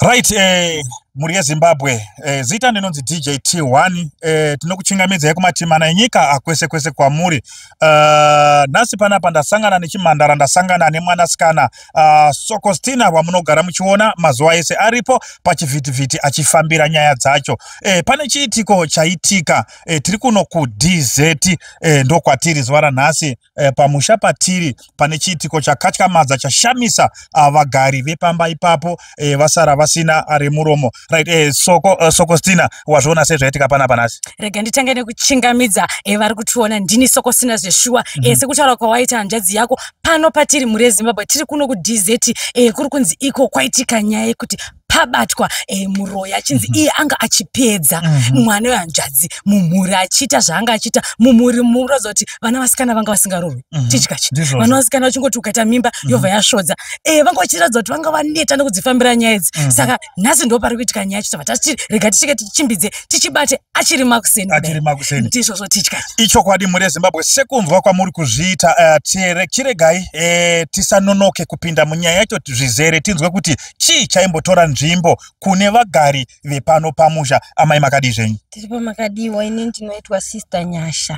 Right, muri Zimbabwe, zita ndinonzi DJ T1, tinokuchingamidza yekumatimana enyika akwese kwese kwamuri. Nasi panapa ndasangana nechimhandara, ndasangana nemwanasikana Sokostina wamunogara muchiona mazuva ese aripo pachivhitivhiti achifambira nyaya dzacho. Pane chiitiko chaitika, tiri kuno kuDZ, ndokwatiri zuva ranhasi, pamusha patiri pane chiitiko chakatyamadza chashamisa vagari vepamba ipapo, vasara vasina ari muromo. Right, Sokostina, wazviona sezvaitika panapa nhasi? Rega nditange nekuchingamidza vari kutiona ndini Sokostina zveshuwa. Sekutaura kwawaita hanzvadzi yako pano patiri muri Zimbabwe, tiri kuno kuDZ, kuri kunzi iko kwaitika nyaya yekuti pabatwa muroya achinzi iye anga achipedza mwana wehanzvadzi mumhuri, achiita zvaanga achiita mumhuri. Muroza kuti vana vasikana vanga vasingarorwi tichikachi, vana vasikana vachingoti ukaita mimba yobva yasvodza, vanga vachiratidza kuti vanga vaneta nekudzifambira nyaya idzi. Saka nhasi ndo pari kuitika nyaya chitobva tati rega tichike tichimbidze tichibate achiri makuseni, ndizvozvo tichikachi. Ichokwadi muri Zimbabwe, sekunzwa kwamuri kuzviita, chiregai tisanonoke kupinda munyaya yacho zvizere, tinzwe kuti chii chaimbotora nzvimbo kune vagari vepano pamusha. Amai makadi zvenyu? Tiripo makadiwa, ini ndinoitwa Sister Nyasha.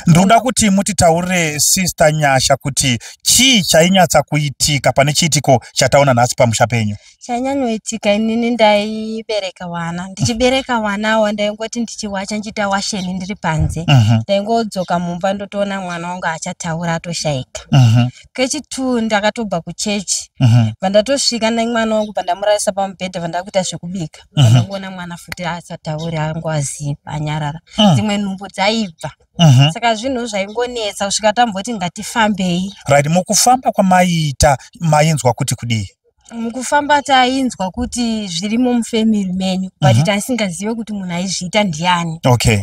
Ndoda kuti mutitaurire Sister Nyasha kuti chii chainyatsa kuitika pane chiitiko chataona nhasi pamusha penyu. Chanyanyоitika, inini ndaibereka vana. Ndichibereka vana ndaingoti ndichiwacha nchita washeni ndiri panze. Ndaingodzoka mumba ndotoona mwana wangu achataura atoshaika. Kechitu ndakatobva kuchechi. Vandatosvika nemwana wangu vandamurarisa pamubhedha vandakuita zvekubika. Vandangoona mwana futi asatauri angu aziva anyarara. Dzimwe nhumbu dzaibva. Saka zvinhu zvaingonetsa kusvika tamboti ngatifambei. Right, mukufamba kwamaiita mainzwa kuti kudii? Mukufamba tainzwa kuti zvirimo mufamily menyu, but tasingazive kuti munhu aizviita ndiani. Okay.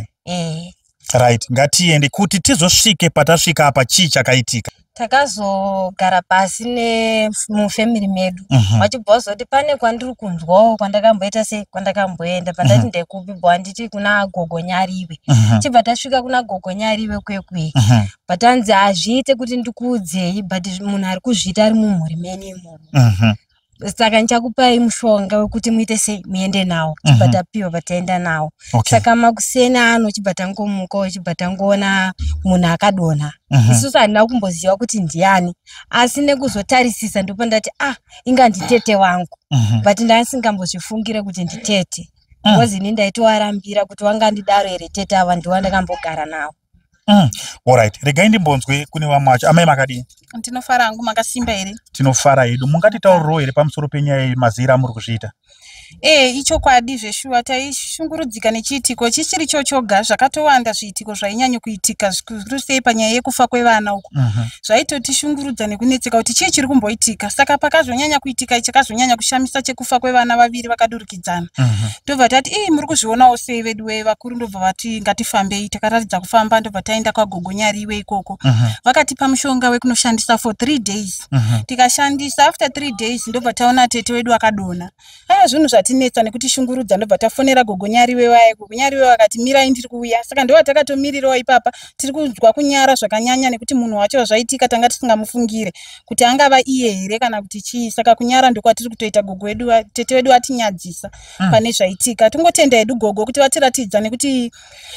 Right, ngatiende kuti tizosvike patasvika apa chii chakaitika. Takazogara pasi nemufamily medu. Vachibva zoti pane kwandiri kunzwawo kwandakamboita sei kwandakamboenda. Pandati ndekupibwa handiti kuna gogo Nyariwe. Chibva tasvika kuna gogo Nyariwe kwekwe. Patanzi azviite kuti ndikuudzei, but munhu ari kuzviita ari mumhuri menyu imomo. Saka ndichakupai mushonga wekuti muite sei muende nawo. Chibva tapiwa pataenda nawo. Saka makuseni ano chibva tangomukawo chibva tangoona munhu akadonha. Isusu handina kumboziva kuti ndiani, asi nekuzotarisisa ndipo ndati inga nditete wangu, but ndasingambozvifungire kuti nditete. Because ini ndaitovarambira kuti wanga ndidaro here tete ava ndiwa ndakambogara nawo. Alright, regai ndimbonzwe kune vamwe vacho. Amai makadii? Ndinofara hangu, makasimba here? Tinofara hedu. Mungatitaurirawo here pamusoro penyaya mazira muri kuzviita? Ichokwadi zveshuwa taishungurudzika nechiitiko chichiri chochoga. Zvakatowanda zviitiko zvainyanya kuitika zvikuru sei panyaya yekufa kwevana uko. Zvaitotishungurudza nekunetseka kuti chii chiri kumboitika. Saka pakazonyanya kuitika chakazonyanya kushamisa chekufa kwevana vaviri vakadurikidzana. Ndobva tati muri kuzvionawo sei vedu vakuru, ndobva vati ngatifambei. Takaratidza kufamba ndobva taenda kwagogo Nyariwe ikoko. Vakatipa mushonga wekunoshandisa for 3 days. Tikashandisa, after 3 days ndobva taona tete wedu akadonha. Zvinhu zvatinetsa nekuti shungurudza ndobva tafonera gogo Nyariwe waye. Gogo Nyariwe vakati mirai ndiri kuuya. Saka ndiwo takatomirirawo ipapa, tiri kunzwa kunyara zvakanyanya nekuti munhu wacho zvaitika tanga tisingamufungire kuti angava iye here kana kuti chii. Saka kunyara ndokwatiri kutoita gogo wedu, tete wedu atinyadzisa pane zvaitika. Tongotenda hedu gogo kuti vatiratidza nekuti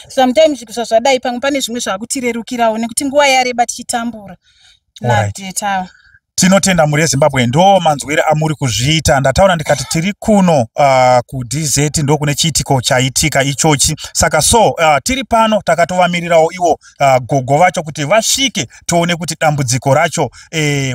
sometimes zvadai pamwe pane zvimwe zvakutirerukirawo nekuti nguva yareba tichitambura. Alright. Tinotenda muri yeZimbabwe ndo manzwire amuri kuzviita. Ndataura ndikati tiri kuno ku DZ ndo kune chiitiko chaitika ichochi. Saka tiri pano takatovamirirawo ivo gogo vacho kuti vasvike tione kuti dambudziko racho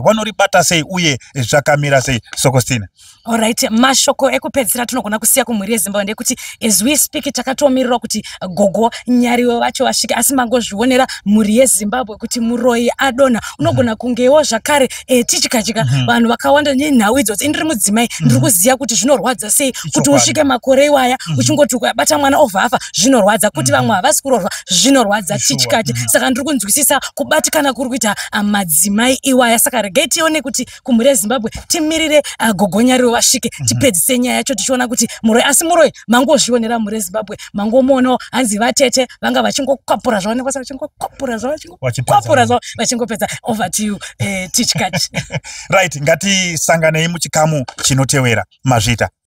vanoribata sei uye zvakamira sei. Sokostina. Alright, mashoko ekupedzisira tinogona kusiya kumhuri yeZimbabwe ndekuti as we speak takatomirira kuti gogo nyariwe vacho vasvike, asi mangozvionera mhuri yeZimbabwe kuti muroyi adonha. Unogona kungewo zvakare tichikachika vanhu vakawanda nenhau idzodzi. Ndiri mudzimai ndiri kuziva kuti zvinorwadza sei kuti usvike makore iwaya uchingoti ukabata mwana ovhafa zvinorwadza, kuti vamwe havasi kuroorwa zvinorwadza tichikati. Saka ndiri kunzwisisa kubatikana kuri kuita madzimai iwaya. Saka regai tione kuti kumhuri yeZimbabwe timirire gogo nyariwe vasvike tipedzise nyaya yacho tichiona kuti muroyi, asi muroyi mangozvionera mhuri yeZimbabwe mangomuonawo hanzi vatete vanga vachingokwapura zvaonekwa vachingokwapura zvavo vachingopedza. Over to you tichikati. Right, ngatisanganei muchikamu chinotevera. Mazvita.